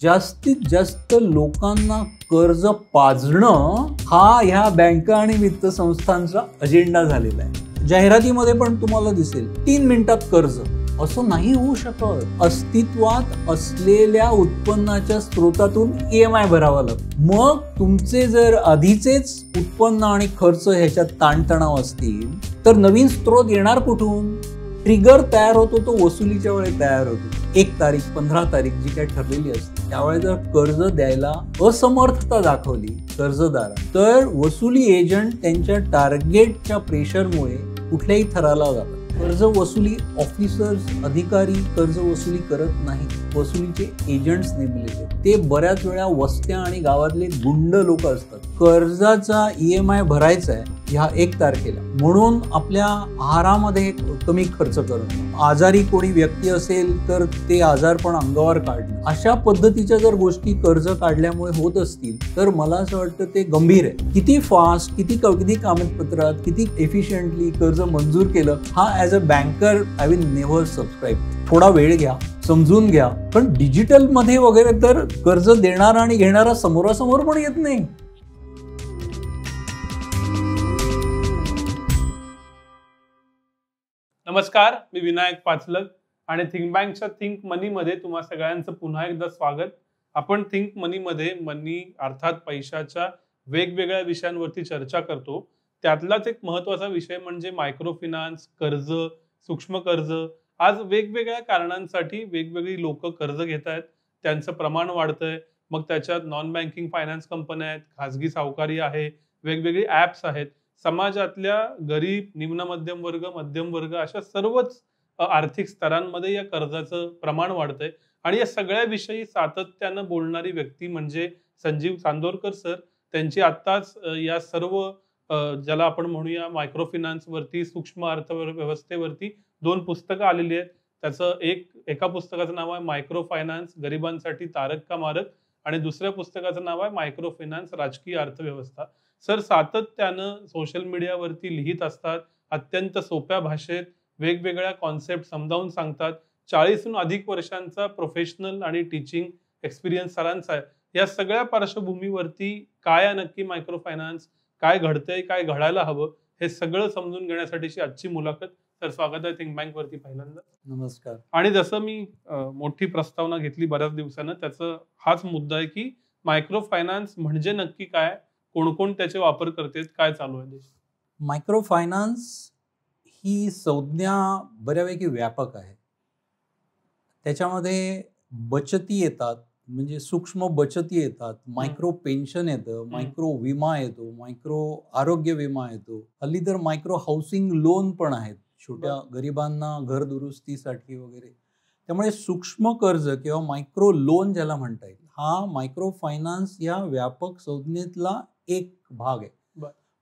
जास्तीत जास्त लोकांना कर्ज पाजणं हा ह्या बँका आणि वित्त संस्थांचा अजेंडा झालेला आहे. जाहिरातीमध्ये पण तुम्हाला दिसेल 3 मिनिटात कर्ज. असं नाही होऊ शकत. अस्तित्वात असलेल्या उत्पन्नाच्या स्रोतातून EMI भरावा लागतो. मग तुमचे जर आधीचेच उत्पन्न आणि खर्च ह्याच्यात ताणतणाव असतील तर नवीन स्रोत येणार कुठून? ट्रिगर तयार होतो तो वसुलीच्या वेळी तयार होतो. 1 तारीख 15 तारीख जी काही ठरलेली असते त्यावेळी जर कर्ज द्यायला असमर्थता दाखवली कर्जदार, तर वसुली एजंट त्यांच्या टार्गेटच्या प्रेशरमुळे कुठल्याही थराला जातात. कर्ज वसुली ऑफिसर्स अधिकारी कर्ज वसुली करत नाहीत. वसुलीचे एजंट्स नेमलेले ते बऱ्याच वेळा वस्त्या आणि गावातले गुंड लोक असतात. कर्जाचा EMI भरायचा आहे ह्या 1 तारखेला म्हणून आपल्या आहारामध्ये कमी खर्च करणं, आजारी कोणी व्यक्ती असेल तर ते आजारपण अंगावर काढणं, अशा पद्धतीच्या जर गोष्टी कर्ज काढल्यामुळे होत असतील तर मला असं वाटतं ते गंभीर आहे. किती फास्ट, किती कागदपत्रात, किती एफिशियंटली कर्ज मंजूर केलं हा as a banker I will never subscribe. थोडा वेळ घ्या, समजून घ्या. पण डिजिटल मध्ये वगैरे तर कर्ज देणारा आणि घेणारा समोरासमोर पण येत नाही. नमस्कार, मी विनायक पाचलग आणि थिंक बँकच्या थिंक मनीमध्ये तुम्हा सगळ्यांचं पुन्हा एकदा स्वागत. आपण थिंक मनीमध्ये मनी अर्थात पैशाच्या वेगवेगळ्या विषयांवरती चर्चा करतो. त्यातलाच एक महत्त्वाचा विषय म्हणजे मायक्रो फायनान्स, कर्ज, सूक्ष्म कर्ज. आज वेगवेगळ्या कारणांसाठी वेगवेगळी लोक कर्ज घेत आहेत, त्यांचं प्रमाण वाढतंय. मग त्याच्यात नॉन बँकिंग फायनान्स कंपन्या आहेत, खाजगी सावकारी आहे, वेगवेगळी ॲप्स आहेत. समाजातल्या गरीब, निम्न मध्यम वर्ग, मध्यम वर्ग अशा सर्वच आर्थिक स्तरांमध्ये या कर्जाचं प्रमाण वाढतंय. आणि या सगळ्या विषयी सातत्यानं बोलणारी व्यक्ती म्हणजे संजीव चांदोरकर सर. त्यांची आत्ताच या सर्व ज्याला आपण म्हणूया मायक्रो फायनान्सवरती, सूक्ष्म अर्थव्यवस्थेवरती 2 पुस्तकं आलेली आहेत. त्याचं एका पुस्तकाचं नाव आहे मायक्रो फायनान्स गरिबांसाठी तारक का मारक आणि दुसऱ्या पुस्तकाचं नाव आहे मायक्रो फायनान्स राजकीय अर्थव्यवस्था. सर सातत्यानं सोशल मीडियावरती लिहित असतात, अत्यंत सोप्या भाषेत वेगवेगळ्या कॉन्सेप्ट समजावून सांगतात. 40हून अधिक वर्षांचा प्रोफेशनल आणि टीचिंग एक्सपिरियन्स सरांचा आहे. या सगळ्या पार्श्वभूमीवरती काय आहे नक्की मायक्रो फायनान्स, काय घडतंय, काय घडायला हवं, हे सगळं समजून घेण्यासाठीची आजची मुलाखत. तर स्वागत आहे थिंक बँक वरती पहिल्यांदा. नमस्कार. आणि जसं मी मोठी प्रस्तावना घेतली बऱ्याच दिवसानं, त्याचा हाच मुद्दा आहे की मायक्रो फायनान्स म्हणजे नक्की काय, कोण कोण त्याचे वापर करतात, काय चालू आहे देश. मायक्रो फायनान्स ही संज्ञा बऱ्यापैकी व्यापक आहे. त्याच्यामध्ये बचती येतात, म्हणजे सूक्ष्म बचती येतात, मायक्रो पेन्शन येतं, मायक्रो विमा येतो, मायक्रो आरोग्य विमा येतो, हल्ली तर मायक्रो हाऊसिंग लोन पण आहेत छोट्या गरिबांना घर दुरुस्तीसाठी वगैरे. त्यामुळे सूक्ष्म कर्ज किंवा मायक्रो लोन ज्याला म्हणता येईल हा मायक्रो फायनान्स या व्यापक संज्ञेतला एक भाग आहे.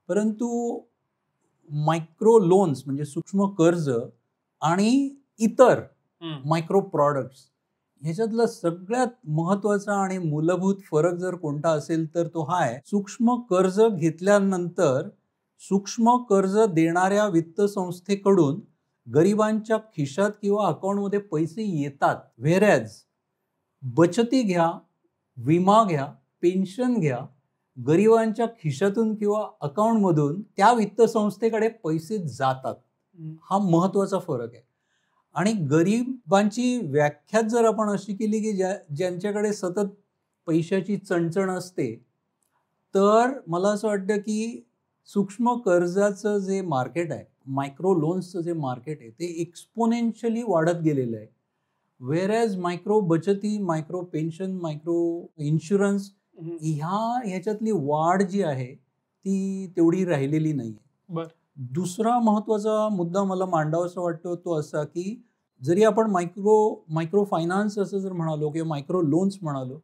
परंतु मायक्रो लोन्स म्हणजे सूक्ष्म कर्ज आणि इतर मायक्रो प्रॉडक्ट्स ह्याच्यातला सगळ्यात महत्वाचा आणि मूलभूत फरक जर कोणता असेल तर तो हा आहे, सूक्ष्म कर्ज घेतल्यानंतर सूक्ष्म कर्ज देणाऱ्या वित्त संस्थेकडून गरिबांच्या खिशात किंवा अकाउंटमध्ये पैसे येतात. व्हेरॅज बचती घ्या, विमा घ्या, पेन्शन घ्या, गरिबांच्या खिशातून किंवा अकाउंटमधून त्या वित्त संस्थेकडे पैसे जातात. हा महत्वाचा फरक आहे. आणि गरिबांची व्याख्या जर आपण अशी केली की ज्यांच्याकडे सतत पैशाची चणचण असते, तर मला असं वाटतं की सूक्ष्म कर्जाचं जे मार्केट आहे, मायक्रो लोन्सचं जे मार्केट आहे ते एक्सपोनेन्शियली वाढत गेलेलं आहे. व्हेरॅज मायक्रो बचती, मायक्रो पेन्शन, मायक्रो इन्शुरन्स ह्याच्यातली वाढ जी आहे ती तेवढी राहिलेली नाही आहे. दुसरा महत्वाचा मुद्दा मला मांडावासा वाटतो तो असा की जरी आपण मायक्रो फायनान्स असं जर म्हणालो किंवा मायक्रो लोन्स म्हणालो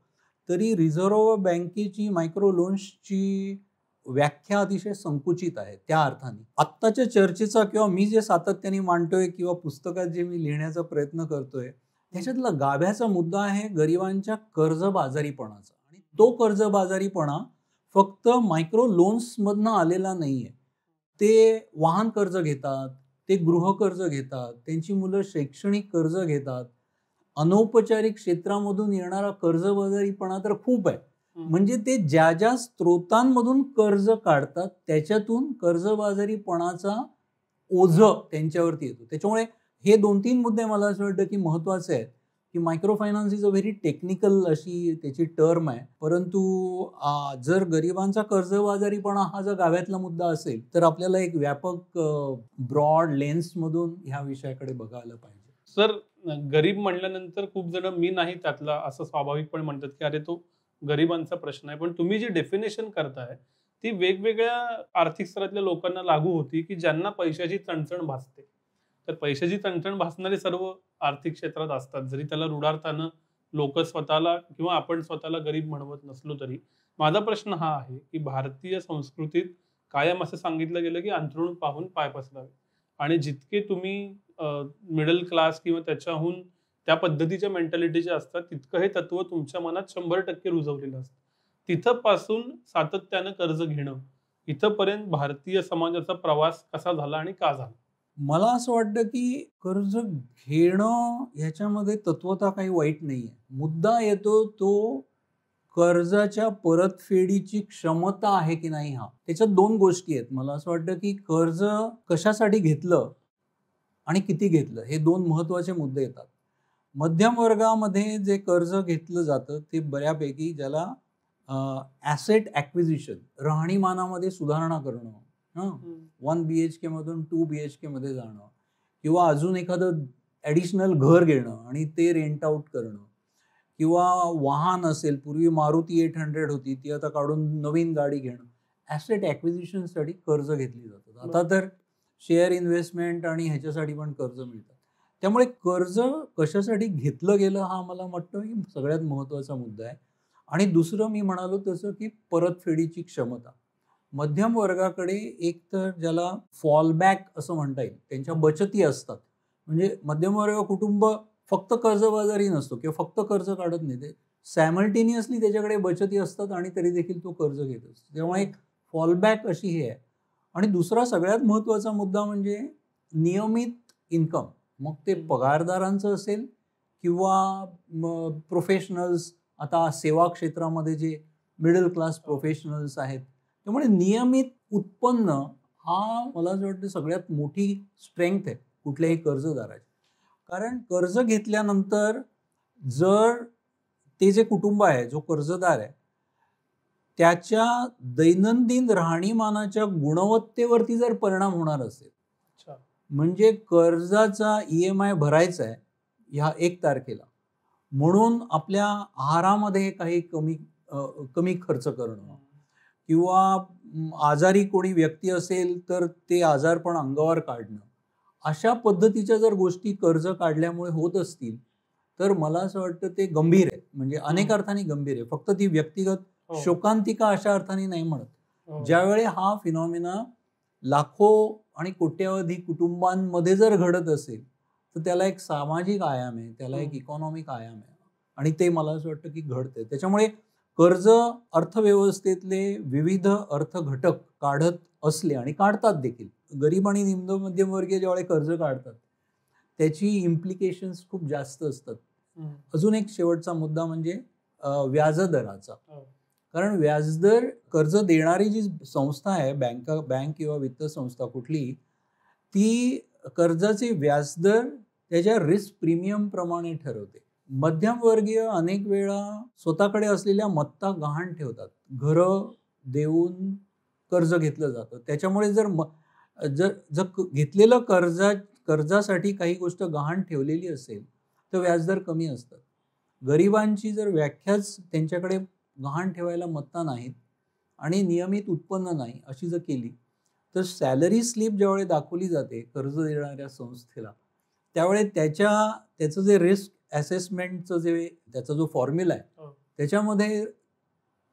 तरी रिझर्व्ह बँकेची मायक्रो लोन्सची व्याख्या अतिशय संकुचित आहे. त्या अर्थाने आत्ताच्या चर्चेचा किंवा मी जे सातत्याने मांडतोय किंवा पुस्तकात जे मी लिहिण्याचा प्रयत्न करतोय त्याच्यातला गाभ्याचा मुद्दा आहे गरिबांच्या कर्जबाजारीपणाचा. आणि तो कर्जबाजारीपणा फक्त मायक्रो लोन्समधनं आलेला नाहीये. ते वाहन कर्ज घेतात, ते गृहकर्ज घेतात, त्यांची मुलं शैक्षणिक कर्ज घेतात, अनौपचारिक क्षेत्रामधून येणारा कर्जबाजारीपणा तर खूप आहे. म्हणजे ते ज्या ज्या स्त्रोतांमधून कर्ज काढतात त्याच्यातून कर्जबाजारीपणाचा ओझं त्यांच्यावरती येतो. त्याच्यामुळे हे 2-3 मुद्दे मला असं वाटतं की महत्त्वाचे आहेत, की micro finance is a very technical अशी त्याची टर्म आहे. परंतु जर गरिबांचा कर्जबाजारीपणा हा जर गाभ्यातला मुद्दा असेल तर आपल्याला एक व्यापक ब्रॉड लेन्समधून ह्या विषयाकडे बघायला पाहिजे. सर, गरीब म्हणल्यानंतर खूप जण मी नाही त्यातला असं स्वाभाविकपणे म्हणतात की अरे तो गरिबांचा प्रश्न आहे. पण तुम्ही जी डेफिनेशन करताय ती वेगवेगळ्या आर्थिक स्तरातल्या लोकांना लागू होती की ज्यांना पैशाची चणचण भासते. तर पैशाची चणचण भासणारे सर्व आर्थिक क्षेत्रात असतात, जरी त्याला रुढार्थानं लोक स्वतःला किंवा आपण स्वतःला गरीब म्हणवत नसलो तरी. माझा प्रश्न हा आहे की भारतीय संस्कृतीत कायम असं सांगितलं गेलं की अंथरूण पाहून पाय पसरावे, आणि जितके तुम्ही मिडल क्लास किंवा त्याच्याहून त्या पद्धतीच्या मेंटॅलिटीचे असतात तितकं हे तत्व तुमच्या मनात 100% रुजवलेलं असतं. तिथं पासून सातत्यानं कर्ज घेणं इथंपर्यंत भारतीय समाजाचा प्रवास कसा झाला आणि का झाला? मला असं वाटतं की कर्ज घेणं ह्याच्यामध्ये तत्वतः काही वाईट नाहीये. मुद्दा येतो तो कर्जाच्या परतफेडीची क्षमता आहे की नाही हा. त्याच्यात 2 गोष्टी आहेत. मला असं वाटतं की कर्ज कशासाठी घेतलं आणि किती घेतलं हे 2 महत्त्वाचे मुद्दे येतात. मध्यम वर्गामध्ये जे कर्ज घेतलं जातं ते बऱ्यापैकी ज्याला ॲसेट ॲक्विजिशन, राहणीमानामध्ये सुधारणा करणं, 1 BHK मधून 2 BHK मध्ये जाणं किंवा अजून एखादं ॲडिशनल घर घेणं आणि ते रेंट आउट करणं, किंवा वाहन असेल, पूर्वी मारुती 800 होती ती आता काढून नवीन गाडी घेणं, ॲसेट ॲक्विजिशनसाठी कर्ज घेतली जातात. आता तर शेअर इन्व्हेस्टमेंट आणि ह्याच्यासाठी पण कर्ज मिळतात. त्यामुळे कर्ज कशासाठी घेतलं गेलं हा मला वाटतं की सगळ्यात महत्त्वाचा मुद्दा आहे. आणि दुसरं मी म्हणालो तसं की परतफेडीची क्षमता. मध्यम वर्गाकडे एक तर ज्याला फॉलबॅक असं म्हणता येईल, त्यांच्या बचती असतात. म्हणजे मध्यमवर्ग कुटुंब फक्त कर्जबाजारी नसतो किंवा फक्त कर्ज काढत नाही, ते सायमल्टेनियसली त्याच्याकडे बचती असतात आणि तरी देखील तो कर्ज घेत असतो. तेव्हा एक फॉलबॅक अशी हे आहे. आणि दुसरा सगळ्यात महत्त्वाचा मुद्दा म्हणजे नियमित इन्कम, मग ते पगारदारांचं असेल किंवा प्रोफेशनल्स, आता सेवा क्षेत्रामध्ये जे मिडल क्लास प्रोफेशनल्स आहेत. त्यामुळे नियमित उत्पन्न हा मला असं वाटतं सगळ्यात मोठी स्ट्रेंथ आहे कुठल्याही कर्जदाराची. कारण कर्ज घेतल्यानंतर जर ते जे कुटुंब आहे, जो कर्जदार आहे, त्याच्या दैनंदिन राहणीमानाच्या गुणवत्तेवरती जर परिणाम होणार असेल, म्हणजे कर्जाचा EMI भरायचा आहे ह्या 1 तारखेला, म्हणून आपल्या आहारामध्ये काही कमी खर्च करणं किंवा आजारी कोणी व्यक्ती असेल तर ते आजारपण अंगावर काढणं, अशा पद्धतीच्या जर गोष्टी कर्ज काढल्यामुळे होत असतील तर मला असं वाटतं ते गंभीर आहे. म्हणजे अनेक अर्थाने गंभीर आहे. फक्त ती व्यक्तिगत शोकांतिका अशा अर्थाने नाही म्हणत. ज्यावेळी हा फिनॉमिना लाखो आणि कोट्यावधी कुटुंबांमध्ये जर घडत असेल तर त्याला एक सामाजिक आयाम आहे, त्याला एक इकॉनॉमिक आयाम आहे, आणि ते मला असं वाटतं की घडते. त्याच्यामुळे कर्ज अर्थव्यवस्थेतले विविध अर्थघटक काढत असले आणि काढतात देखील. गरीब आणि निम्न मध्यमवर्गीय ज्यावेळी कर्ज काढतात त्याची इम्प्लिकेशन्स खूप जास्त असतात. अजून एक शेवटचा मुद्दा म्हणजे व्याजदराचा. कारण व्याजदर, कर्ज देणारी जी संस्था आहे, बँक किंवा वित्त संस्था कुठली, ती कर्जाचे व्याजदर त्याच्या रिस्क प्रीमियम प्रमाणे ठरवते. मध्यमवर्गीय अनेक वेळा स्वतःकडे असलेल्या मत्ता गहाण ठेवतात, घरं देऊन कर्ज घेतलं जातं. त्याच्यामुळे जर घेतलेलं कर्जासाठी काही गोष्ट गहाण ठेवलेली असेल तर व्याजदर कमी असतात. गरिबांची जर व्याख्याच त्यांच्याकडे गहाण ठेवायला मत्ता नाहीत आणि नियमित उत्पन्न नाही अशी जर केली तर सॅलरी स्लिप ज्यावेळी दाखवली जाते कर्ज देणाऱ्या संस्थेला, त्यावेळी त्याचं जे रिस्क असेसमेंटचं त्याचा जो फॉर्म्युला आहे त्याच्यामध्ये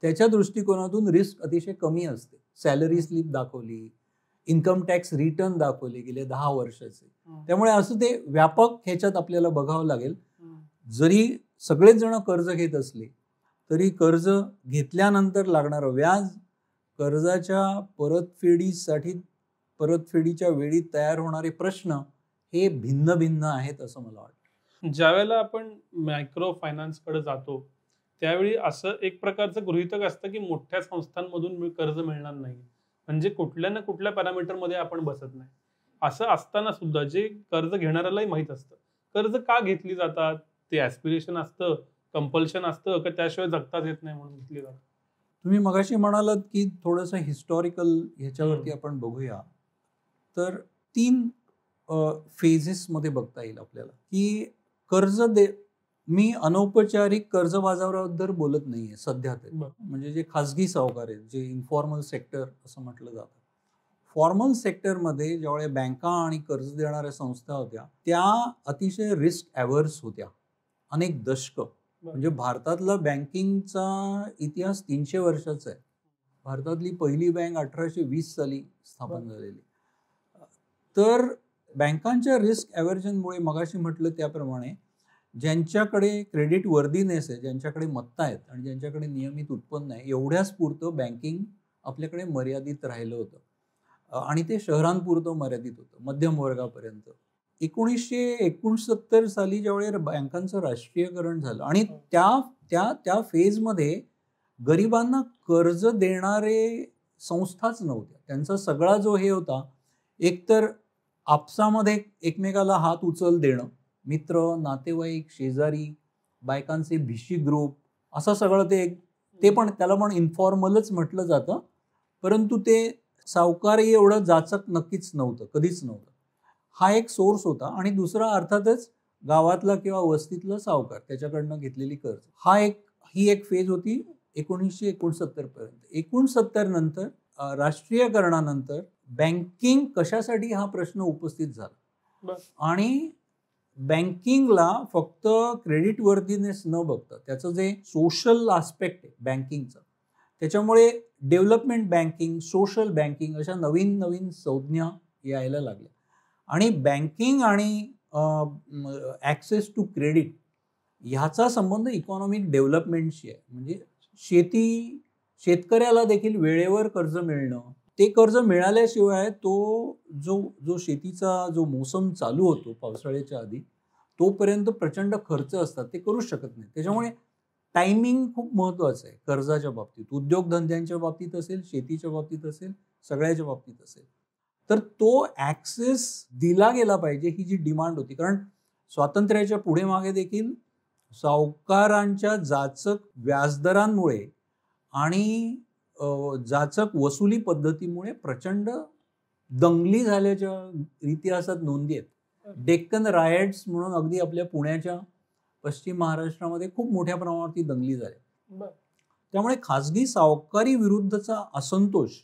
त्याच्या दृष्टिकोनातून रिस्क अतिशय कमी असते. सॅलरी स्लिप दाखवली, इन्कम टॅक्स रिटर्न दाखवले गेले 10 वर्षाचे. त्यामुळे असं ते व्यापक ह्याच्यात आपल्याला बघावं लागेल. जरी सगळेच जण कर्ज घेत असले तरी कर्ज घेतल्यानंतर लागणारं व्याज, कर्जाच्या परतफेडीच्या वेळी तयार होणारे प्रश्न हे भिन्न भिन्न आहेत असं मला वाटतं. ज्यावेळेला आपण मायक्रो फायनान्सकडे जातो त्यावेळी असं एक प्रकारचं गृहीतक असतं की मोठ्या संस्थांमधून कर्ज मिळणार नाही, म्हणजे कुठल्या ना कुठल्या पॅरामीटरमध्ये आपण बसत नाही. असं असताना सुद्धा जे कर्ज घेणाऱ्यालाही माहीत असतं कर्ज का घेतली जातात, ते ॲस्पिरेशन असतं, कंपल्शन असतं, का त्याशिवाय जगताच येत नाही म्हणून घेतली जातात. तुम्ही मगाशी म्हणालात की थोडंसं हिस्टॉरिकल ह्याच्यावरती आपण बघूया. तर 3 फेजेसमध्ये बघता येईल आपल्याला की कर्ज मी अनौपचारिक कर्ज बाजाराबद्दल बोलत नाहीये सध्या तरी. म्हणजे जे खाजगी सावकार आहेत, जे इन्फॉर्मल सेक्टर असं म्हटलं जातं. फॉर्मल सेक्टरमध्ये ज्यावेळी बँका आणि कर्ज देणाऱ्या संस्था होत्या त्या अतिशय रिस्क ॲव्हर्स होत्या अनेक दशकं. म्हणजे भारतातला बँकिंगचा इतिहास 300 वर्षाचा आहे. भारतातली पहिली बँक 1820 साली स्थापन झालेली. तर बँकांच्या रिस्क ॲव्हर्जनमुळे मगाशी म्हटलं त्याप्रमाणे ज्यांच्याकडे क्रेडिट वर्दीनेस आहे, ज्यांच्याकडे मत्ता आहेत आणि ज्यांच्याकडे नियमित उत्पन्न आहे, एवढ्याच पुरतं बँकिंग आपल्याकडे मर्यादित राहिलं होतं आणि ते शहरांपुरतं मर्यादित होतं, मध्यम वर्गापर्यंत. 1969 साली ज्यावेळी बँकांचं राष्ट्रीयकरण झालं आणि त्या फेजमध्ये गरिबांना कर्ज देणारे संस्थाच नव्हत्या. त्यांचा सगळा जो हे होता, एकतर आपसामध्ये एकमेकाला हात उचल देणं, मित्र, नातेवाईक, शेजारी, बायकांचे भिशी ग्रुप, असं सगळं ते पण त्याला पण इन्फॉर्मलच म्हटलं जातं. परंतु ते सावकारही एवढं जाचक नक्कीच नव्हतं, कधीच नव्हतं. हा एक सोर्स होता. आणि दुसरा अर्थातच गावातला किंवा वस्तीतला सावकार, त्याच्याकडनं घेतलेली कर्ज. ही एक फेज होती 1969 पर्यंत. 69 नंतर राष्ट्रीयकरणानंतर बँकिंग कशासाठी हा प्रश्न उपस्थित झाला. आणि बँकिंगला फक्त क्रेडिट वर्दीनेस न बघता त्याचं जे सोशल आस्पेक्ट आहे बँकिंगचं, त्याच्यामुळे डेव्हलपमेंट बँकिंग, सोशल बँकिंग अशा नवीन नवीन संज्ञा यायला लागल्या. आणि बँकिंग आणि ॲक्सेस टू क्रेडिट ह्याचा संबंध इकॉनॉमिक डेव्हलपमेंटशी आहे. म्हणजे शेतकऱ्याला देखील वेळेवर कर्ज मिळणं, ते कर्ज मिळाल्याशिवाय तो जो शेतीचा जो मोसम चालू होतो पावसाळ्याच्या आधी, तोपर्यंत प्रचंड खर्च असतात, ते करूच शकत नाही. त्याच्यामुळे टायमिंग खूप महत्त्वाचं आहे कर्जाच्या बाबतीत. उद्योगधंद्यांच्या बाबतीत असेल, शेतीच्या बाबतीत असेल, सगळ्याच्या बाबतीत असेल. तर तो ॲक्सेस दिला गेला पाहिजे, ही जी डिमांड होती. कारण स्वातंत्र्याच्या पुढे मागे देखील सावकारांच्या जाचक व्याजदरांमुळे आणि जाचक वसुली पद्धतीमुळे प्रचंड दंगली झाल्याच्या इतिहासात नोंदी आहेत. डेक्कन रायट्स म्हणून अगदी आपल्या पुण्याच्या पश्चिम महाराष्ट्रामध्ये खूप मोठ्या प्रमाणावरती दंगली झाल्या. त्यामुळे खाजगी सावकारी विरुद्धचा असंतोष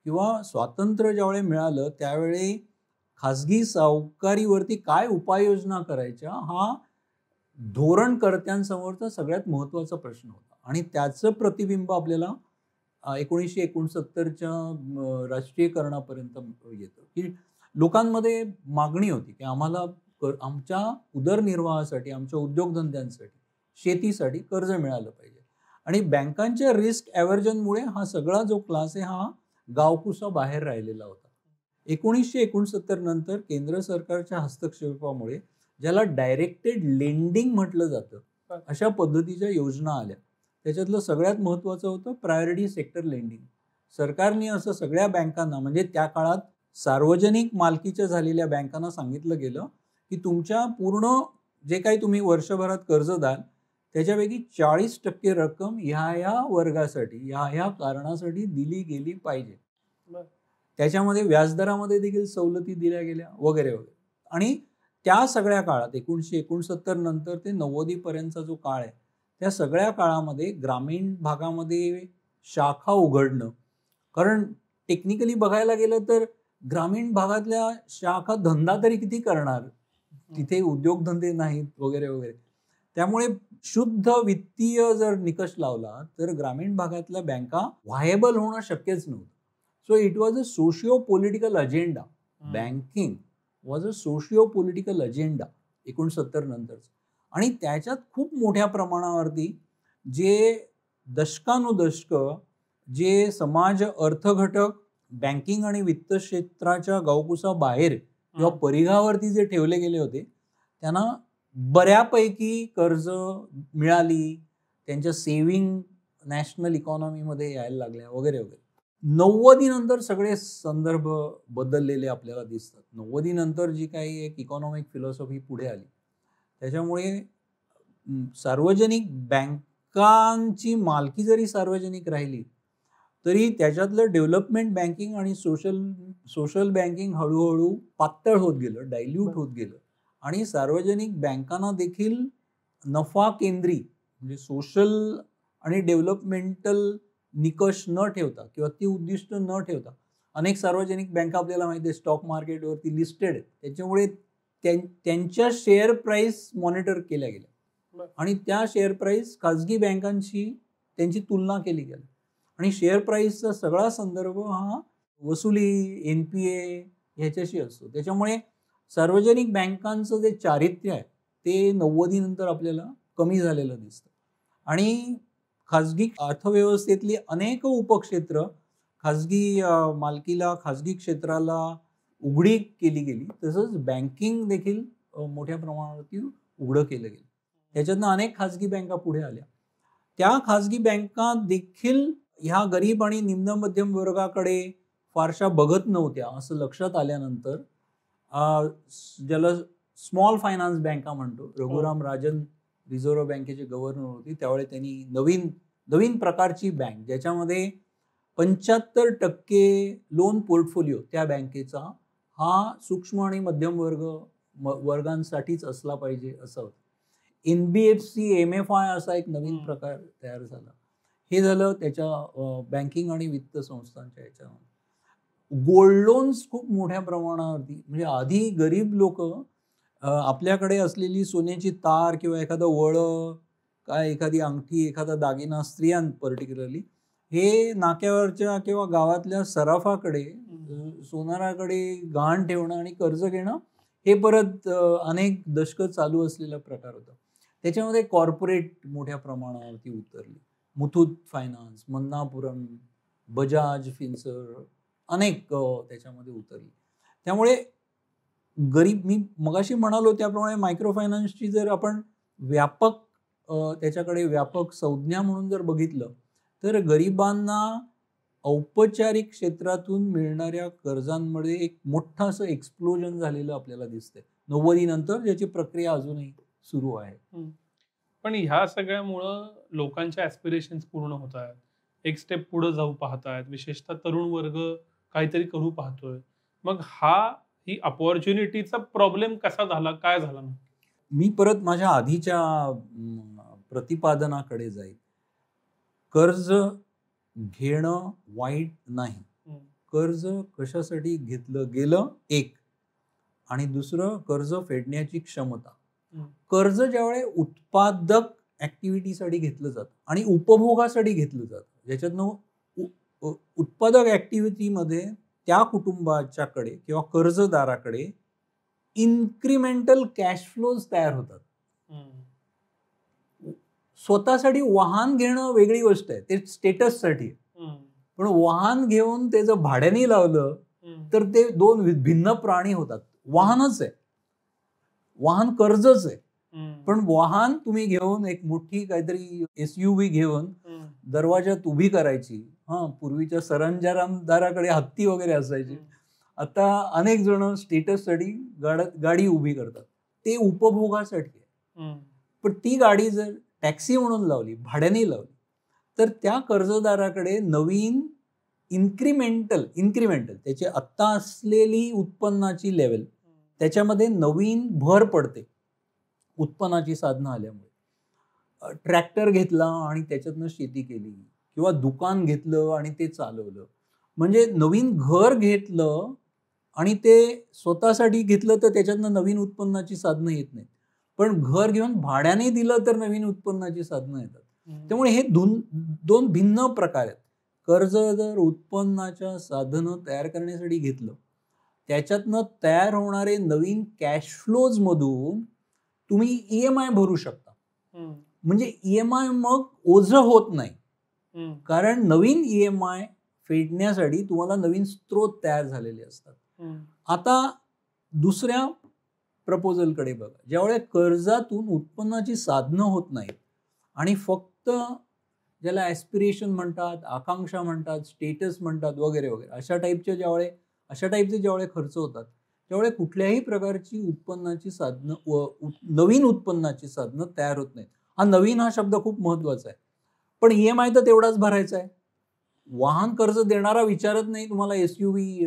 किंवा स्वातंत्र्य ज्यावेळी मिळालं त्यावेळी खाजगी सावकारीवरती काय उपाययोजना करायच्या हा धोरणकर्त्यांसमोरचा सगळ्यात महत्त्वाचा प्रश्न होता. आणि त्याचं प्रतिबिंब आपल्याला 1969च्या राष्ट्रीयकरणापर्यंत येतं की लोकांमध्ये मागणी होती की आम्हाला आमच्या उदरनिर्वाहासाठी, आमच्या उद्योगधंद्यांसाठी, शेतीसाठी कर्ज मिळालं पाहिजे. आणि बँकांच्या रिस्क ॲव्हर्जनमुळे हा सगळा जो क्लास आहे हा गावकुसा बाहेर राहिलेला होता. 1969 नंतर केंद्र सरकारच्या हस्तक्षेपामुळे, ज्याला डायरेक्टेड लेंडिंग म्हटलं जातं, अशा पद्धतीच्या योजना आल्या. त्याच्यातलं सगळ्यात महत्त्वाचं होतं प्रायोरिटी सेक्टर लेंडिंग. सरकारने असं सगळ्या बँकांना, म्हणजे त्या काळात सार्वजनिक मालकीच्या झालेल्या बँकांना सांगितलं गेलं की तुमच्या पूर्ण जे काही तुम्ही वर्षभरात कर्ज द्याल त्याच्यापैकी 40% रक्कम ह्या वर्गासाठी, ह्या कारणासाठी दिली गेली पाहिजे. त्याच्यामध्ये व्याजदरामध्ये देखील सवलती दिल्या गेल्या वगैरे वगैरे. आणि त्या सगळ्या काळात 1969 नंतर ते 90 पर्यंतचा जो काळ आहे, त्या सगळ्या काळामध्ये ग्रामीण भागामध्ये शाखा उघडणं, कारण टेक्निकली बघायला गेलं तर ग्रामीण भागातल्या शाखा धंदा तरी किती करणार, तिथे उद्योगधंदे नाहीत वगैरे वगैरे. त्यामुळे शुद्ध वित्तीय जर निकष लावला तर ग्रामीण भागातल्या बँका व्हायबल होणं शक्यच नव्हतं. So it was a socio political agenda. Banking was a socio political agenda 69 नंतरच. आणि त्याच्यात खूप मोठ्या प्रमाणावरती जे दशकानुदशक जे समाज अर्थघटक बँकिंग आणि वित्त क्षेत्राच्या गावकुसा बाहेर किंवा परिघावरती जे ठेवले गेले होते, त्यांना बऱ्यापैकी कर्ज मिळाली, त्यांच्या सेव्हिंग नॅशनल इकॉनॉमीमध्ये यायला लागल्या वगैरे वगैरे. 90 नंतर सगळे संदर्भ बदललेले आपल्याला दिसतात. 90 नंतर जी काही एक इकॉनॉमिक फिलॉसॉफी पुढे आली, त्याच्यामुळे सार्वजनिक बँकांची मालकी जरी सार्वजनिक राहिली तरी त्याच्यातलं डेव्हलपमेंट बँकिंग आणि सोशल बँकिंग हळूहळू पातळ होत गेलं, डायल्यूट होत गेलं. आणि सार्वजनिक बँकांना देखील नफा केंद्री म्हणजे सोशल आणि डेव्हलपमेंटल निकष न ठेवता किंवा ती उद्दिष्ट न ठेवता, अनेक सार्वजनिक बँका आपल्याला माहिती आहे स्टॉक मार्केटवरती लिस्टेड आहेत, त्याच्यामुळे त्यांच्या शेअर प्राईस मॉनिटर केल्या गेल्या आणि त्या शेअर प्राईस खाजगी बँकांशी त्यांची तुलना केली गेली आणि शेअर प्राईसचा सगळा संदर्भ हा वसुली, NPA ह्याच्याशी असतो. त्याच्यामुळे सार्वजनिक बँकांचं जे चारित्र्य आहे ते 90 नंतर आपल्याला कमी झालेलं दिसतं आणि खाजगी अर्थव्यवस्थेतली अनेक उपक्षेत्र खाजगी मालकीला, खाजगी क्षेत्राला उघडी केली गेली. तसंच बँकिंग देखील मोठ्या प्रमाणावरती उघडं केलं गेलं. त्याच्यातनं अनेक खाजगी बँका पुढे आल्या. त्या खाजगी बँका देखील ह्या गरीब आणि निम्न मध्यम वर्गाकडे फारशा बघत नव्हत्या असं लक्षात आल्यानंतर ज्याला स्मॉल फायनान्स बँका म्हणतो, रघुराम राजन रिझर्व्ह बँकेचे गव्हर्नर होते, त्यावेळी त्यांनी नवीन प्रकारची बँक ज्याच्यामध्ये 75% लोन पोर्टफोलिओ त्या बँकेचा हा सूक्ष्म आणि मध्यम वर्गांसाठीच असला पाहिजे असं होतं. NBFC MFI असा एक नवीन प्रकार तयार झाला. हे झालं त्याच्या बँकिंग आणि वित्त संस्थांच्या याच्यामध्ये. गोल्ड लोन्स खूप मोठ्या प्रमाणावरती, म्हणजे आधी गरीब लोक आपल्याकडे असलेली सोन्याची तार किंवा एखादं वळं, काय एखादी अंगठी, एखादा दागिना, स्त्रियां पर्टिक्युलरली, हे नाक्यावरच्या किंवा गावातल्या सराफाकडे, सोनाराकडे गहाण ठेवणं आणि कर्ज घेणं हे परत अनेक दशकं चालू असलेला प्रकार होता. त्याच्यामध्ये कॉर्पोरेट मोठ्या प्रमाणावरती उतरली. मुथूट फायनान्स, मन्नापुरम, बजाज फिन्सर्व अनेक त्याच्यामध्ये उतरली. त्यामुळे गरीब, मी मगाशी म्हणालो त्याप्रमाणे मायक्रो फायनान्सची जर आपण व्यापक त्याच्याकडे व्यापक संज्ञा म्हणून जर बघितलं तर गरिबांना औपचारिक क्षेत्रातून मिळणाऱ्या कर्जांमध्ये एक मोठं असं एक्सप्लोजन झालेलं आपल्याला दिसतंय 90 नंतर, ज्याची प्रक्रिया अजूनही सुरू आहे. पण ह्या सगळ्यामुळं लोकांच्या ऍस्पिरेशन्स पूर्ण होत आहेत, एक स्टेप पुढे जाऊ पाहत आहेत, विशेषतः तरुण वर्ग काहीतरी करू पाहतोय. मग ही अपॉर्च्युनिटीचा प्रॉब्लेम कसा झाला, काय झाला? मी परत माझ्या आधीच्या प्रतिपादनाकडे जाईल. कर्ज घेणं वाईट नाही. कर्ज कशासाठी घेतलं गेलं एक, आणि दुसरं कर्ज फेडण्याची क्षमता. कर्ज ज्यावेळी उत्पादक ऍक्टिव्हिटीसाठी घेतलं जातं आणि उपभोगासाठी घेतलं जातं, ज्याच्यातनं उत्पादक ऍक्टिव्हिटीमध्ये त्या कुटुंबाच्याकडे किंवा कर्जदाराकडे इन्क्रिमेंटल कॅश फ्लोज तयार होतात. स्वतःसाठी वाहन घेणं वेगळी गोष्ट आहे, ते स्टेटससाठी. पण वाहन घेऊन ते जर भाड्याने लावलं तर ते दोन भिन्न प्राणी होतात. वाहनच आहे, वाहन कर्जच आहे, पण वाहन तुम्ही घेऊन एक मोठी काहीतरी SUV घेऊन दरवाजात उभी करायची. पूर्वीच्या सरंजामदाराकडे हत्ती वगैरे असायची, आता अनेक जण स्टेटससाठी गाडी उभी करतात. ते उपभोगासाठी आहे. पण ती गाडी जर टॅक्सी म्हणून लावली, भाड्याने लावली, तर त्या कर्जदाराकडे नवीन इन्क्रिमेंटल त्याची आत्ता असलेली उत्पन्नाची लेवल, त्याच्यामध्ये नवीन भर पडते उत्पन्नाची साधनं आल्यामुळे. ट्रॅक्टर घेतला आणि त्याच्यातनं शेती केली, किंवा दुकान घेतलं आणि ते चालवलं, म्हणजे नवीन घर घेतलं आणि ते स्वतःसाठी घेतलं तर त्याच्यातनं नवीन उत्पन्नाची साधनं येत नाहीत. पण घर घेऊन भाड्याने दिलं तर नवीन उत्पन्नाची साधनं येतात. त्यामुळे हे दोन भिन्न प्रकार आहेत. कर्ज जर उत्पन्नाच्या साधनं तयार करण्यासाठी घेतलं, त्याच्यातनं तयार होणारे नवीन कॅश फ्लोज मधून तुम्ही EMI भरू शकता. म्हणजे EMI मग ओझं होत नाही, कारण नवीन EMI फेडण्यासाठी तुम्हाला नवीन स्त्रोत तयार झालेले असतात. आता दुसऱ्या प्रपोजलकडे बघा. ज्यावेळेस कर्जातून उत्पन्नाची साधनं होत नाहीत आणि फक्त ज्याला ॲस्पिरेशन म्हणतात, आकांक्षा म्हणतात, स्टेटस म्हणतात वगैरे वगैरे अशा टाईपचे ज्यावेळेस खर्च होतात, त्यावेळेस कुठल्याही प्रकारची उत्पन्नाची साधनं नवीन उत्पन्नाची साधनं तयार होत नाहीत. नवीन हा शब्द खूप महत्त्वाचा आहे. पण EMI तर तेवढाच भरायचा आहे. वाहन कर्ज देणारा विचारत नाही तुम्हाला SUV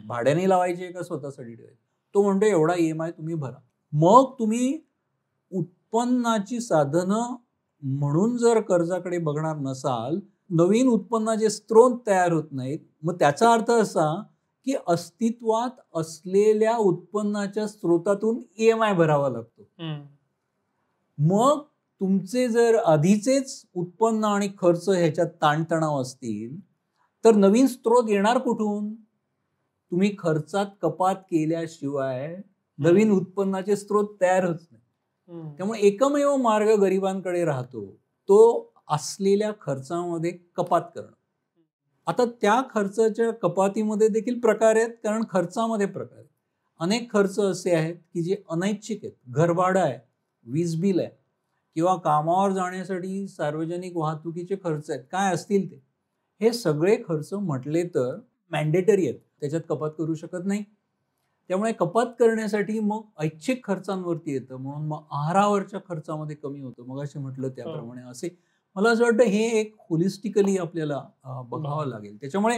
भाड्याने लावायची आहे का स्वतःसाठी ठेवायची. तो म्हणतो एवढा EMI तुम्ही भरा. मग तुम्ही उत्पन्नाची साधनं म्हणून जर कर्जाकडे बघणार नसाल, नवीन उत्पन्नाचे स्रोत तयार होत नाहीत, मग त्याचा अर्थ असा की अस्तित्वात असलेल्या उत्पन्नाच्या स्रोतातून EMI भरावा लागतो. मग तुमचे जर आधीचेच उत्पन्न आणि खर्च ह्याच्यात ताणतणाव असतील तर नवीन स्रोत येणार कुठून? तुम्ही खर्चात कपात केल्याशिवाय नवीन उत्पन्नाचे स्रोत तयार होत नाही. त्यामुळे एकमेव मार्ग गरिबांकडे राहतो तो असलेल्या खर्चामध्ये कपात करणं. आता त्या खर्चाच्या कपातीमध्ये देखील प्रकार आहेत, कारण खर्चामध्ये प्रकार आहेत. अनेक खर्च असे आहेत की जे अनैच्छिक आहेत. घरभाडं आहे, वीज बिल आहे, किंवा कामावर जाण्यासाठी सार्वजनिक वाहतुकीचे खर्च आहेत, काय असतील ते. हे सगळे खर्च म्हटले तर मॅन्डेटरी आहेत, त्याच्यात कपात करू शकत नाही. त्यामुळे कपात करण्यासाठी मग ऐच्छिक खर्चांवरती येतं, म्हणून मग आहारावरच्या खर्चामध्ये कमी होतं. मग असे म्हटलं त्याप्रमाणे असे मला असं वाटतं हे एक होलिस्टिकली आपल्याला बघावं लागेल. त्याच्यामुळे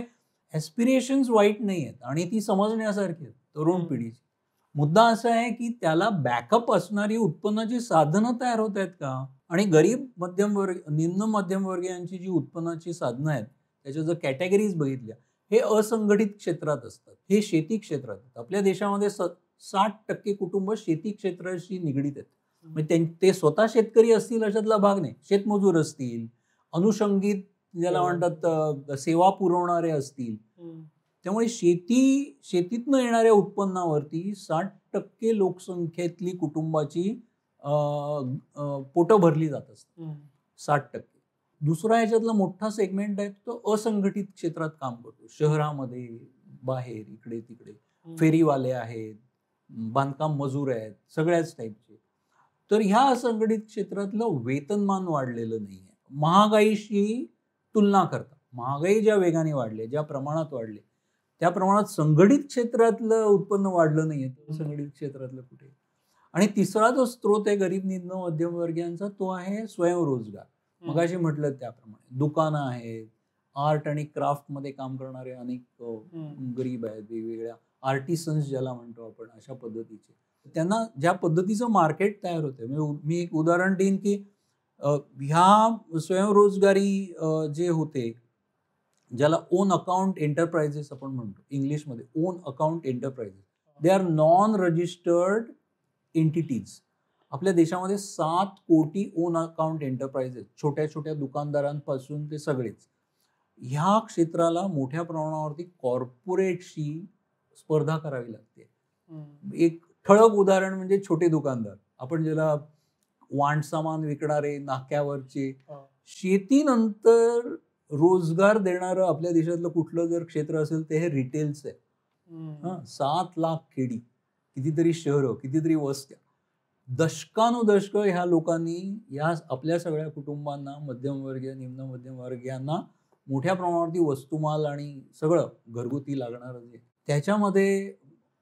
ॲस्पिरेशन्स वाईट नाही आहेत आणि ती समजण्यासारखी आहेत तरुण पिढीची. मुद्दा असा आहे की त्याला बॅकअप असणारी उत्पन्नाची साधनं तयार होत आहेत का? आणि गरीब मध्यमवर्ग निम्न मध्यमवर्गीयांची जी उत्पन्नाची साधनं आहेत त्याच्या जर कॅटेगरीज बघितल्या, हे असंघटित क्षेत्रात असतात, हे शेती क्षेत्रात आहेत. आपल्या देशामध्ये 60% कुटुंब शेती क्षेत्राशी निगडीत आहेत. म्हणजे ते स्वतः शेतकरी असतील अशातला भाग नाही, शेतमजूर असतील, अनुषंगित ज्याला म्हणतात सेवा पुरवणारे असतील. त्यामुळे शेतीतनं येणाऱ्या उत्पन्नावरती 60% लोकसंख्येतली कुटुंबाची पोटं भरली जात असतात. 60%. दुसरा ह्याच्यातला मोठा सेगमेंट आहे तो असंघटित क्षेत्रात काम करतो. शहरामध्ये, बाहेर, इकडे तिकडे फेरीवाले आहेत, बांधकाम मजूर आहेत, सगळ्याच टाईपचे. तर ह्या असंघटित क्षेत्रातलं वेतनमान वाढलेलं नाही आहे. महागाईशी तुलना करता महागाई ज्या वेगाने वाढली, ज्या प्रमाणात वाढली, त्या प्रमाणात संघटित क्षेत्रातलं उत्पन्न वाढलं नाहीये, संघटित क्षेत्रातलं कुठे. आणि तिसरा जो स्रोत आहे गरीब निम्न मध्यमवर्गीयांचा तो आहे स्वयंरोजगार. मगाशी म्हटलं त्याप्रमाणे दुकानं आहेत, आर्ट आणि क्राफ्ट मध्ये काम करणारे अनेक गरीब आहेत, वेगवेगळ्या आर्टिसन्स ज्याला म्हणतो आपण, अशा पद्धतीचे. त्यांना ज्या पद्धतीचं मार्केट तयार होतं, मी एक उदाहरण देईन की ह्या स्वयंरोजगारी जे होते, ज्याला ओन अकाउंट एंटरप्राइजेस आपण म्हणतो इंग्लिशमध्ये, on account enterprises, they are non registered entities. आपल्या देशामध्ये 7 कोटी ओन अकाउंट एंटरप्राइजेस, छोट्या छोट्या दुकानदारांपासून ते सगळेच. ह्या क्षेत्राला मोठ्या प्रमाणावरती कॉर्पोरेटशी स्पर्धा करावी लागते. एक ठळक उदाहरण म्हणजे छोटे दुकानदार, आपण ज्याला वाणसामान विकणारे, नाक्यावरचे. शेतीनंतर रोजगार देणारं आपल्या देशातलं कुठलं जर क्षेत्र असेल ते हे रिटेलचं आहे. 7 लाख खेडी, कितीतरी शहरं, कितीतरी वस्त्या, दशकानुदशक ह्या लोकांनी या आपल्या सगळ्या कुटुंबांना, मध्यमवर्गीय, निम्न मध्यमवर्गीयांना मोठ्या प्रमाणावरती वस्तुमाल आणि सगळं घरगुती लागणारं जे, त्याच्यामध्ये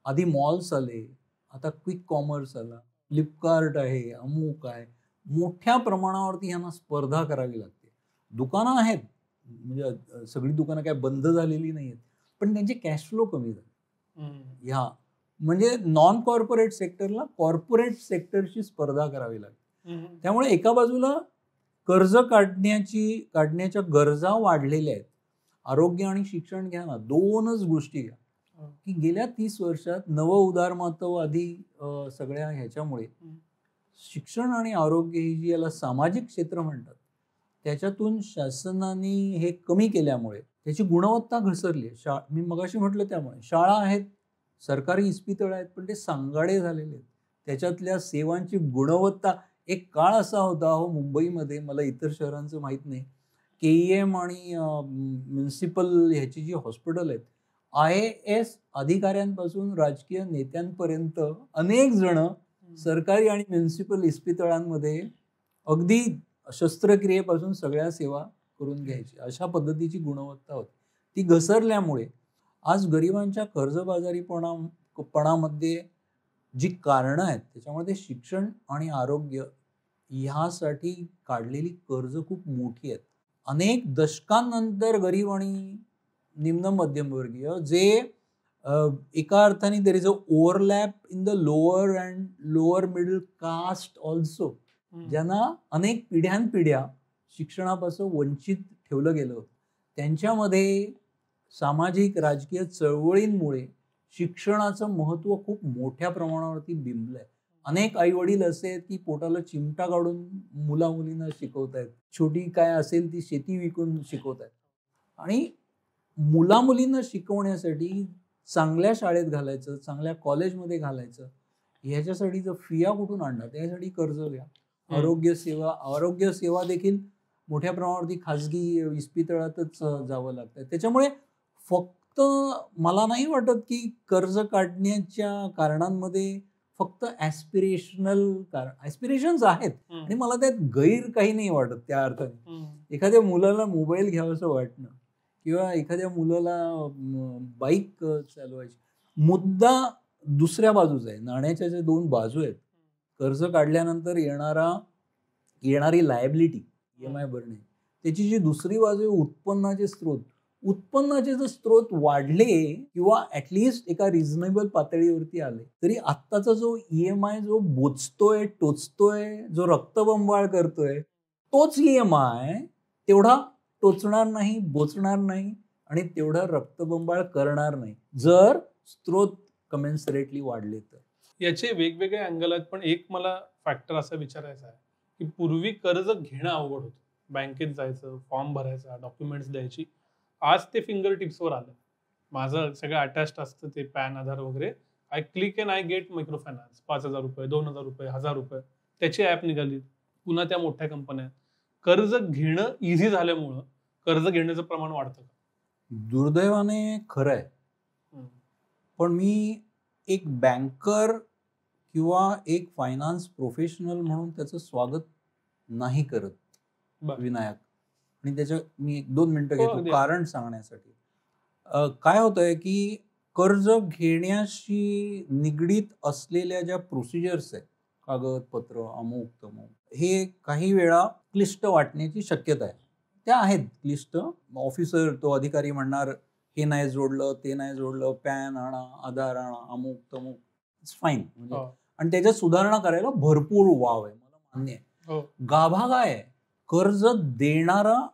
आधी मॉल्स आले, आता क्विक कॉमर्स आला, फ्लिपकार्ट आहे, अमुक आहे. मोठ्या प्रमाणावरती ह्यांना स्पर्धा करावी लागते. दुकानं आहेत, म्हणजे सगळी दुकानं काय बंद झालेली नाही आहेत, पण त्यांचे कॅश फ्लो कमी झाले. ह्या म्हणजे नॉन कॉर्पोरेट सेक्टरला कॉर्पोरेट सेक्टरशी स्पर्धा करावी लागते. त्यामुळे एका बाजूला कर्ज काढण्याच्या गरजा वाढलेल्या आहेत. आरोग्य आणि शिक्षण घ्या ना, 2च गोष्टी घ्या की गेल्या 30 वर्षात नव उदारमतवादी सगळ्या ह्याच्यामुळे शिक्षण आणि आरोग्य ही जी याला सामाजिक क्षेत्र म्हणतात, त्याच्यातून शासनाने हे कमी केल्यामुळे त्याची गुणवत्ता घसरली आहे. मी मगाशी म्हटलं त्यामुळे शाळा आहेत, सरकारी इस्पितळ आहेत, पण ते सांगाडे झालेले आहेत. त्याच्यातल्या सेवांची गुणवत्ता, एक काळ असा होता मुंबईमध्ये, मला इतर शहरांचं माहीत नाही, KEM आणि म्युन्सिपल ह्याची जी हॉस्पिटल आहेत IAS अधिकाऱ्यांपासून राजकीय नेत्यांपर्यंत अनेक जण सरकारी आणि म्युनिसिपल इस्पितळांमध्ये अगदी शस्त्रक्रियेपासून सगळ्या सेवा करून घ्यायची. अशा पद्धतीची गुणवत्ता होती. ती घसरल्यामुळे आज गरिबांच्या कर्जबाजारीपणामध्ये जी कारणं आहेत त्याच्यामध्ये शिक्षण आणि आरोग्य ह्यासाठी काढलेली कर्ज खूप मोठी आहेत. अनेक दशकांनंतर गरीब आणि निम्न मध्यमवर्गीय जे एका अर्थाने there is a overlap in the lower and lower middle caste also, ज्यांना अनेक पिढ्यानपिढ्या शिक्षणापासून वंचित ठेवलं गेलं होतं, त्यांच्यामध्ये सामाजिक राजकीय चळवळींमुळे शिक्षणाचं महत्त्व खूप मोठ्या प्रमाणावरती बिंबलंय. अनेक आई वडील असे आहेत की पोटाला चिमटा काढून मुला मुलींना शिकवत आहेत, छोटी काय असेल ती शेती विकून शिकवत आहेत. आणि मुला मुलींना शिकवण्यासाठी चांगल्या शाळेत घालायचं, चांगल्या कॉलेजमध्ये घालायचं, ह्याच्यासाठी जर फिया कुठून आणणार, त्यासाठी कर्ज घ्या. आरोग्य सेवा देखील मोठ्या प्रमाणावरती खाजगी इस्पितळातच जावं लागतं. त्याच्यामुळे फक्त मला नाही वाटत की कर्ज काढण्याच्या कारणांमध्ये फक्त ॲस्पिरेशन्स आहेत आणि मला त्यात गैर काही नाही वाटत. त्या अर्थाने एखाद्या मुलाला मोबाईल घ्यावासं वाटणं किंवा एखाद्या मुलाला बाईक चालवायची, मुद्दा दुसऱ्या बाजूचा आहे. नाण्याच्या ज्या दोन बाजू आहेत, कर्ज काढल्यानंतर येणारी लायबिलिटी EMI भरणे, त्याची जी दुसरी बाजू आहे उत्पन्नाचे जर स्रोत वाढले किंवा ॲटलिस्ट एका रिझनेबल पातळीवरती आले तरी आत्ताचा जो EMI जो बोचतोय, टोचतोय, जो रक्तबंबाळ करतोय, तोच EMI तेवढा टोचणार नाही, बोचणार नाही आणि तेवढा रक्तबंबाळ करणार नाही जर स्रोत कमेन्सरेटली वाढले तर. याचे वेगवेगळे अँगल आहेत, पण एक मला फॅक्टर असा विचारायचा आहे की पूर्वी कर्ज घेणं अवघड होतं. बँकेत जायचं, फॉर्म भरायचा, डॉक्युमेंट्स द्यायची. आज ते फिंगर टिप्सवर आलं. माझं सगळं अटॅच्ड असतं, ते पॅन, आधार वगैरे. I click and I get micro finance. 5,000 रुपये, 2,000 रुपये, 1,000 रुपये, त्याची ॲप निघाली. पुन्हा त्या मोठ्या कंपन्या. कर्ज घेणं इझी झाल्यामुळं कर्ज घेण्याचं प्रमाण वाढतं का? दुर्दैवाने खरं आहे. पण मी एक बँकर किंवा एक फायनान्स प्रोफेशनल म्हणून त्याचं स्वागत नाही करत विनायक. आणि त्याचं मी 1-2 मिनिटं घेतो कारण सांगण्यासाठी. काय होतंय की कर्ज घेण्याशी निगडीत असलेल्या ज्या प्रोसिजर्स आहेत, कागदपत्र, अमुक तमुक, हे काही वेळा क्लिष्ट वाटण्याची शक्यता आहे. त्या आहेत क्लिष्ट. ऑफिसर, तो अधिकारी म्हणणार हे नाही जोडलं, ते नाही जोडलं, पॅन आणा, आधार आणा, अमुक तमुक, इट्स फाईन. म्हणजे आणि त्याच्यात सुधारणा करायला भरपूर वाव आहे, मला मान्य आहे. गाभा काय आहे, कर्ज देणारा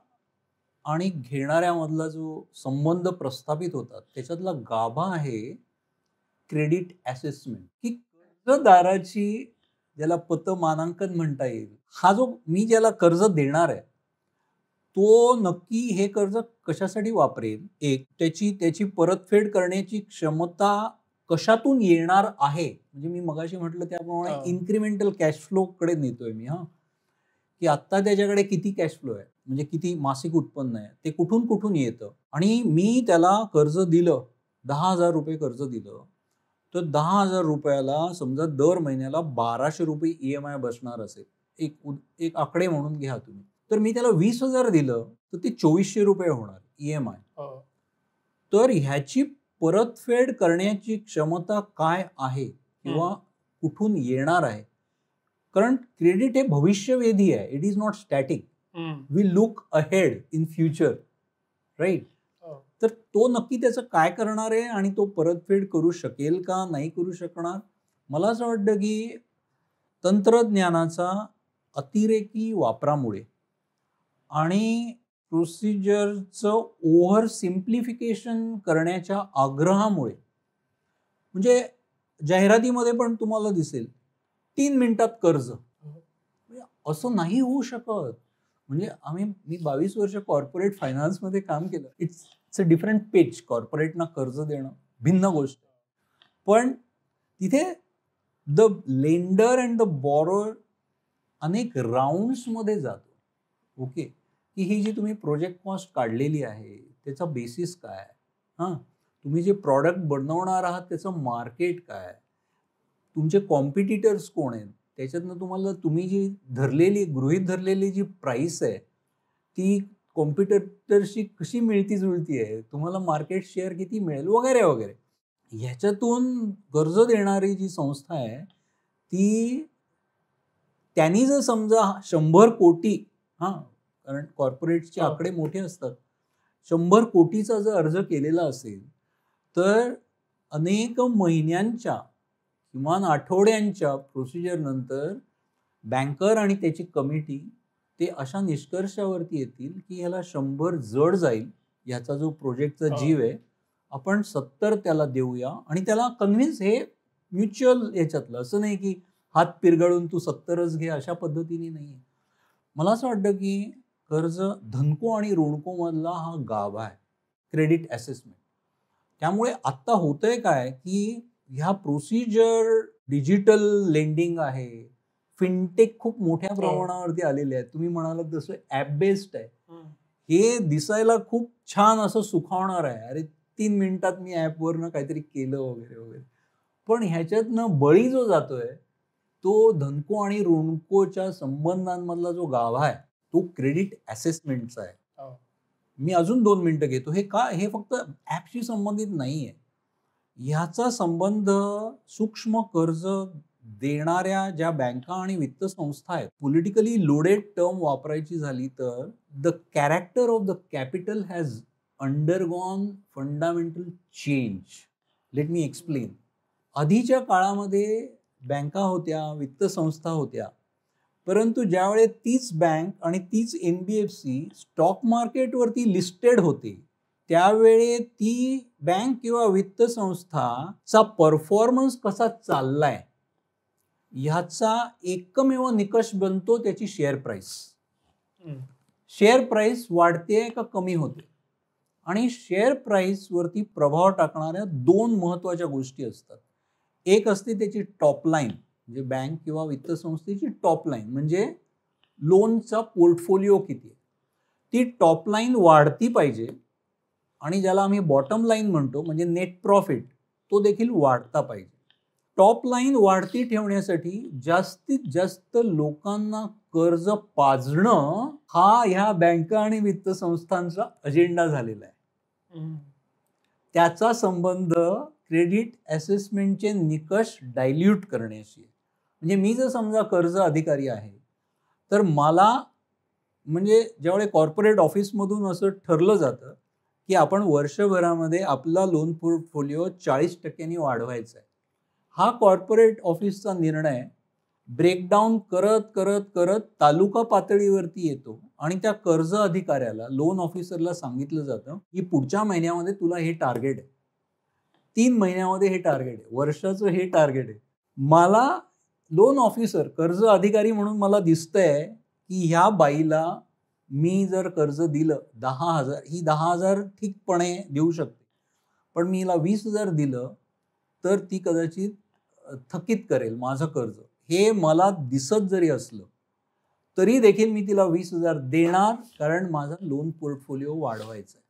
आणि घेणाऱ्यामधला जो संबंध प्रस्थापित होतात त्याच्यातला गाभा आहे क्रेडिट असेसमेंट. की कर्जदाराची, ज्याला पतमानांकन म्हणता येईल, हा जो मी ज्याला कर्ज देणार आहे तो नक्की हे कर्ज कशासाठी वापरेल, एक त्याची परतफेड करण्याची क्षमता कशातून येणार आहे. म्हणजे मी मगाशी म्हटलं त्याप्रमाणे इन्क्रिमेंटल कॅश फ्लो कडे नेतोय मी. की आत्ता त्याच्याकडे किती कॅश फ्लो आहे, म्हणजे किती मासिक उत्पन्न आहे, ते कुठून कुठून येतं. आणि मी त्याला कर्ज दिलं, 10,000 रुपये कर्ज दिलं, तर 10,000 रुपयाला समजा दर महिन्याला 1,200 रुपये EMI बसणार असेल, एक आकडे म्हणून घ्या तुम्ही. तर मी त्याला 20,000 दिलं तर ते 2,400 रुपये होणार EMI. तर ह्याची परतफेड करण्याची क्षमता काय आहे किंवा कुठून येणार आहे. कारण क्रेडिट हे भविष्यवेधी आहे. It is not static. We look ahead in future, right. तर तो नक्की त्याचं काय करणार आहे आणि तो परतफेड करू शकेल का नाही करू शकणार. मला असं वाटतं की तंत्रज्ञानाचा अतिरेकी वापरामुळे आणि प्रोसिजरचं ओव्हर सिम्प्लिफिकेशन करण्याच्या आग्रहामुळे, म्हणजे जाहिरातीमध्ये पण तुम्हाला दिसेल 3 मिनिटात कर्ज, असं नाही होऊ शकत. म्हणजे मी 22 वर्ष कॉर्पोरेट फायनान्समध्ये काम केलं. It's a different page. कॉर्पोरेटना कर्ज देणं भिन्न गोष्ट, पण तिथे the lender and the borrower अनेक राऊंड्समध्ये जातो. ओके, की ही जी तुम्ही प्रोजेक्ट कॉस्ट काढलेली आहे त्याचा बेसिस काय आहे, तुम्ही जे प्रॉडक्ट बनवणार आहात त्याचं मार्केट काय आहे, तुमचे कॉम्पिटिटर्स कोण आहेत, त्याच्यातनं तुम्हाला तुम्ही जी गृहीत धरलेली जी प्राईस आहे ती कॉम्पिटिटरशी कशी मिळती जुळती आहे, तुम्हाला मार्केट शेअर किती मिळेल वगैरे वगैरे. ह्याच्यातून कर्ज देणारी जी संस्था आहे ती, त्यांनी जर समजा 100 कोटी, कारण कॉर्पोरेटचे आकडे मोठे असतात, 100 कोटीचा जर अर्ज केलेला असेल तर अनेक महिन्यांच्या किमान आठवड्यांच्या प्रोसिजर नंतर बँकर आणि त्याची कमिटी ते अशा निष्कर्षावरती येतील की ह्याला 100 जड जाईल, ह्याचा जो प्रोजेक्टचा जीव आहे, आपण 70 त्याला देऊया. आणि त्याला कन्व्हिन्स, हे म्युच्युअल याच्यातलं, असं नाही की हात पिरगळून तू 70च घे, अशा पद्धतीने नाही. मला असं वाटतं की कर्ज धनको आणि ऋणको मधला हा गाभा आहे, क्रेडिट असेसमेंट. त्यामुळे आत्ता होतंय काय की ह्या प्रोसिजर, डिजिटल लेंडिंग आहे, फिनटेक खूप मोठ्या प्रमाणावरती आलेले आहेत. तुम्ही म्हणालात तसं ॲप बेस्ड आहे. हे दिसायला खूप छान असं सुखावणार आहे, अरे 3 मिनिटात मी ॲपवरनं काहीतरी केलं वगैरे वगैरे. पण ह्याच्यातनं बळी जो जातोय तो धनको आणि ऋणकोच्या संबंधांमधला जो गाभा आहे तो क्रेडिट असेसमेंटचा आहे. मी अजून 2 मिनिटं घेतो. हे का, हे फक्त ॲपशी संबंधित नाही आहे. ह्याचा संबंध सूक्ष्म कर्ज देणाऱ्या ज्या बँका आणि वित्त संस्था आहेत, पॉलिटिकली लोडेड टर्म वापरायची झाली तर, the character of the capital has undergone fundamental change. Let me explain. आधीच्या काळामध्ये बँका होत्या, वित्त संस्था होत्या, परंतु ज्यावेळेस तीच बँक आणि तीच NBFC स्टॉक मार्केटवरती लिस्टेड होते, त्यावेळी ती बँक किंवा वित्त संस्थाचा परफॉर्मन्स कसा चाललाय ह्याचा एकमेव निकष बनतो त्याची शेअर प्राइस. शेअर प्राइस वाढते का कमी होते. आणि शेअर प्राइस वरती प्रभाव टाकणाऱ्या 2 महत्त्वाच्या गोष्टी असतात. एक असते त्याची टॉप लाईन, म्हणजे बँक किंवा वित्त संस्थेची टॉप लाईन, म्हणजे लोनचा पोर्टफोलिओ किती आहे, ती टॉप लाईन वाढती पाहिजे. आणि ज्याला आम्ही बॉटम लाईन म्हणतो, म्हणजे नेट प्रॉफिट, तो देखील वाढता पाहिजे. टॉप लाईन वाढती ठेवण्यासाठी जास्तीत जास्त लोकांना कर्ज पाजणं हा ह्या बँका आणि वित्त संस्थांचा अजेंडा झालेला आहे. त्याचा संबंध क्रेडिट असेसमेंटचे निकष डायल्यूट करण्याशी. म्हणजे मी जर समजा कर्ज अधिकारी आहे तर मला, म्हणजे ज्यावेळी कॉर्पोरेट ऑफिसमधून असं ठरलं जातं की आपण वर्षभरामध्ये आपला लोन पोर्टफोलिओ 40% वाढवायचा आहे, हा कॉर्पोरेट ऑफिसचा निर्णय ब्रेकडाऊन करत करत करत तालुका पातळीवरती येतो आणि त्या कर्ज अधिकाऱ्याला, लोन ऑफिसरला सांगितलं जातं की पुढच्या महिन्यामध्ये तुला हे टार्गेट आहे, 3 महिन्यामध्ये हे टार्गेट आहे, वर्षाचं हे टार्गेट आहे. मला लोन ऑफिसर, कर्ज अधिकारी म्हणून मला दिसतंय की ह्या बाईला मी जर कर्ज दिलं 10,000, ही 10,000 ठीकपणे देऊ शकते, पण मी हिला 20,000 दिलं तर ती कदाचित थकीत करेल माझं कर्ज. हे मला दिसत जरी असलं तरी देखील मी तिला 20,000 देणार, कारण माझा लोन पोर्टफोलिओ वाढवायचा आहे.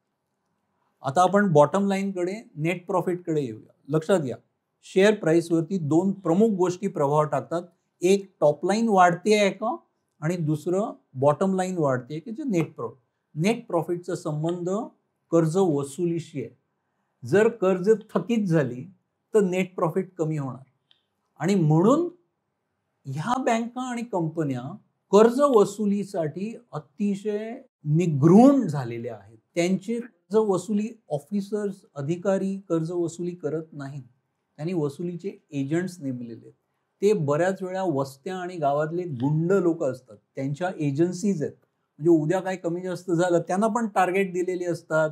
आता आपण बॉटम लाईनकडे, नेट प्रॉफिटकडे येऊया. लक्षात घ्या, शेअर प्राईसवरती 2 प्रमुख गोष्टी प्रभाव टाकतात. एक, टॉप लाईन वाढते आहे का, आणि दुसरं बॉटम लाईन वाढते की जे नेट प्रॉफिट. नेट प्रॉफिटचा संबंध कर्ज वसुलीशी आहे. जर कर्ज थकीत झाली तर नेट प्रॉफिट कमी होणार. आणि म्हणून ह्या बँका आणि कंपन्या कर्ज वसुलीसाठी अतिशय निघृण झालेल्या आहेत. त्यांचे कर्ज वसुली ऑफिसर्स, अधिकारी कर्ज वसुली करत नाहीत, त्यांनी वसुलीचे एजंट्स नेमलेले आहेत. ते बऱ्याच वेळा वस्त्या आणि गावातले गुंड लोक असतात, त्यांच्या एजन्सीज आहेत. म्हणजे उद्या काय कमी जास्त झालं, त्यांना पण टार्गेट दिलेली असतात,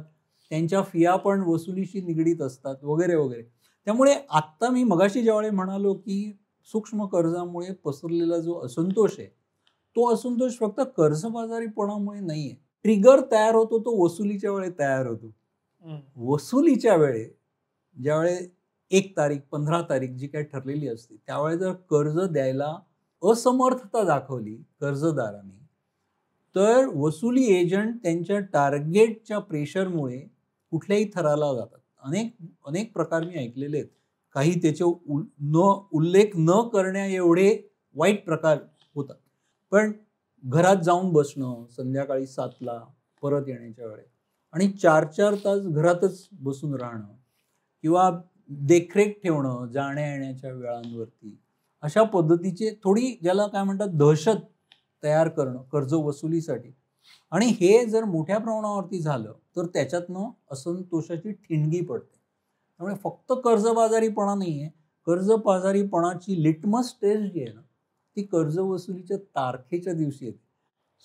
त्यांच्या फिया पण वसुलीशी निगडीत असतात वगैरे वगैरे. त्यामुळे आत्ता मी मगाशी ज्यावेळी म्हणालो की सूक्ष्म कर्जामुळे पसरलेला जो असंतोष आहे, तो असंतोष फक्त कर्जबाजारीपणामुळे नाही आहे. ट्रिगर तयार होतो तो वसुलीच्या वेळी तयार होतो. वसुलीच्या वेळे ज्यावेळे 1 तारीख, 15 तारीख जी काही ठरलेली असते, त्यावेळी जर कर्ज द्यायला असमर्थता दाखवली कर्जदारांनी, तर वसुली एजंट त्यांच्या टार्गेटच्या प्रेशरमुळे कुठल्याही थराला जातात. अनेक अनेक प्रकार मी ऐकलेले आहेत. काही त्याचे उल्लेख न करण्या एवढे वाईट प्रकार होतात. पण घरात जाऊन बसणं संध्याकाळी 7ला परत येण्याच्या वेळेस आणि 4-4 तास घरातच बसून राहणं किंवा देखरेख ठेवणं जाण्या येण्याच्या वेळांवरती, अशा पद्धतीचे थोडी ज्याला काय म्हणतात दहशत तयार करणं कर्ज वसुलीसाठी. आणि हे जर मोठ्या प्रमाणावरती झालं तर त्याच्यातनं असंतोषाची ठिणगी पडते. त्यामुळे फक्त कर्जबाजारीपणा नाही आहे, कर्जबाजारीपणाची लिटमस टेस्ट जी आहे ना ती कर्ज वसुलीच्या तारखेच्या दिवशी येते.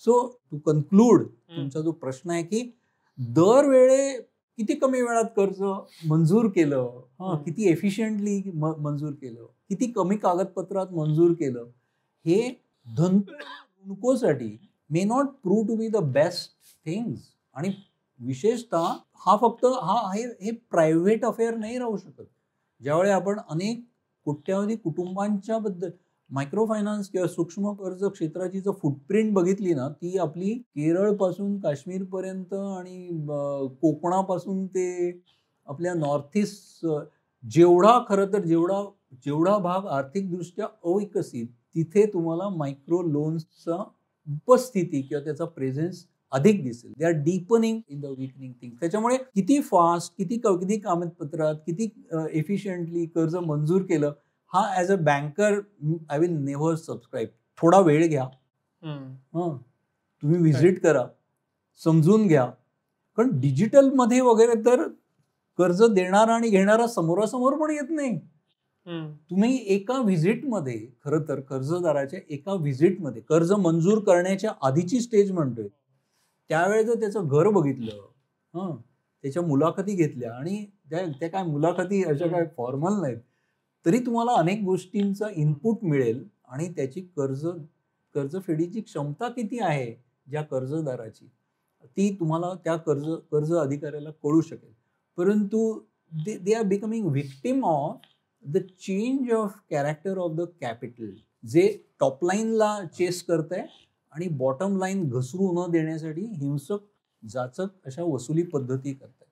सो टू कन्क्लूड तुमचा जो प्रश्न आहे की दरवेळे किती कमी वेळात कर्ज मंजूर केलं, किती एफिशियंटली मंजूर केलं, किती कमी कागदपत्रात मंजूर केलं, हे धनकोसाठी may not prove to be the best things. आणि विशेषतः हा फक्त हे प्रायव्हेट अफेअर नाही राहू शकत. ज्यावेळी आपण अनेक कोट्यावधी कुटुंबांच्या बद्दल मायक्रो फायनान्स किंवा सूक्ष्म कर्ज क्षेत्राची जर फुटप्रिंट बघितली ना ती आपली केरळपासून काश्मीरपर्यंत आणि कोकणापासून ते आपल्या नॉर्थ ईस्ट जेवढा खरं तर जेवढा भाग आर्थिकदृष्ट्या अविकसित तिथे तुम्हाला मायक्रो लोन्सचा उपस्थिती किंवा त्याचा प्रेझेन्स अधिक दिसेल. They are deepening in the weakening thing. त्याच्यामुळे किती फास्ट किती कागदपत्रात किती एफिशियंटली कर्ज मंजूर केलं हा as a banker I will never subscribe. थोडा वेळ घ्या, तुम्ही व्हिजिट करा, समजून घ्या. कारण डिजिटलमध्ये वगैरे तर कर्ज देणारा आणि घेणारा समोरासमोर पण येत नाही. तुम्ही एका व्हिजिटमध्ये खरं तर कर्जदाराच्या एका व्हिजिटमध्ये कर्ज मंजूर करण्याच्या आधीची स्टेज म्हणतोय त्यावेळेस त्याचं घर बघितलं, त्याच्या मुलाखती घेतल्या आणि त्या काय मुलाखती अशा काय फॉर्मल नाहीत तरी तुम्हाला अनेक गोष्टींचा इनपुट मिळेल आणि त्याची कर्जफेडीची क्षमता किती आहे ज्या कर्जदाराची ती तुम्हाला त्या कर्ज अधिकाऱ्याला कळू शकेल. परंतु they are becoming victim of the change of character of the capital, जे टॉप लाईनला चेस करतंय आणि बॉटम लाईन घसरू न देण्यासाठी हिंसक जाचक अशा वसुली पद्धती करतायत.